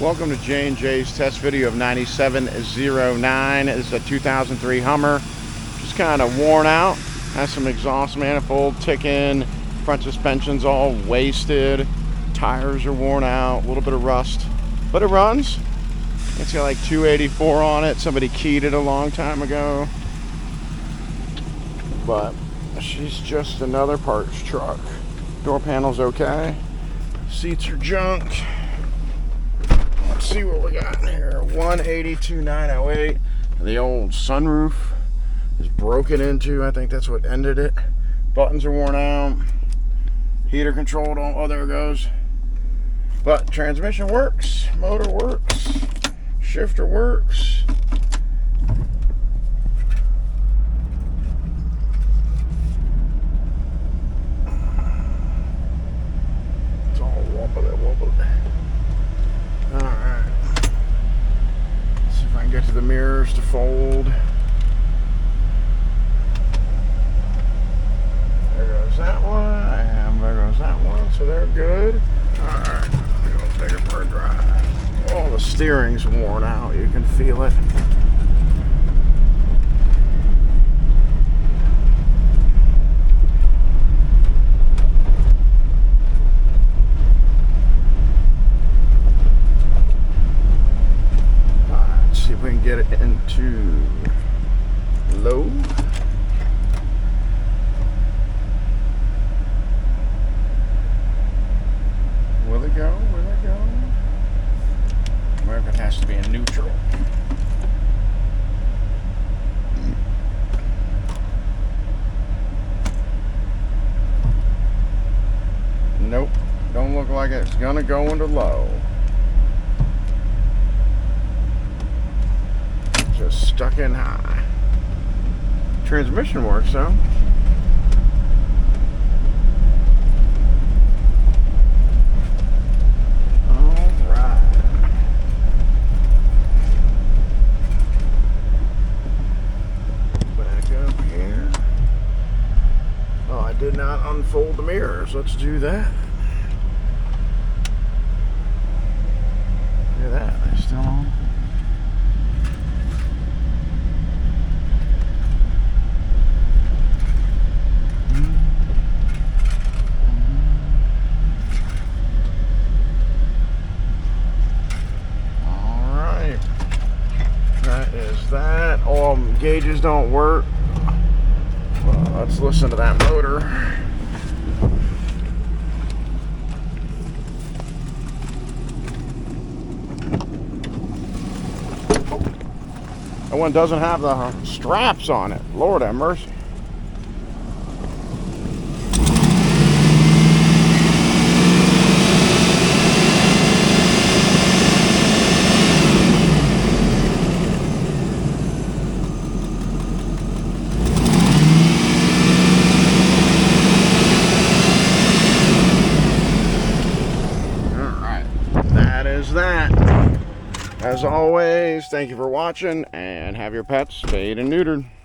Welcome to J&J's test video of 9709. It's a 2003 Hummer. Just kind of worn out. Has some exhaust manifold ticking. Front suspension's all wasted. Tires are worn out. A little bit of rust. But it runs. It's got like 284 on it. Somebody keyed it a long time ago. But she's just another parts truck. Door panel's okay. Seats are junk. Let's see what we got in here. 182,908. The old sunroof is broken into. I think that's what ended it. Buttons are worn out. Heater controlled. Oh, there it goes. But transmission works. Motor works. Shifter works. It's all wobbly. Alright. Let's see if I can get to the mirrors to fold. There goes that one. And there goes that one. So they're good. Alright. We'll take it for a drive. Oh, the steering's worn out. You can feel it. We can get it into low. Will it go? Will it go? Where if it has to be in neutral. Nope. Don't look like it's gonna go into low. Just stuck in high. Transmission works though. Alright. Back up here. Oh, I did not unfold the mirrors. Let's do that. Look at that. They're still on. That all gauges don't work. Well, let's listen to that motor. That one doesn't have the straps on it. Lord have mercy. That. As always, thank you for watching, and have your pets spayed and neutered.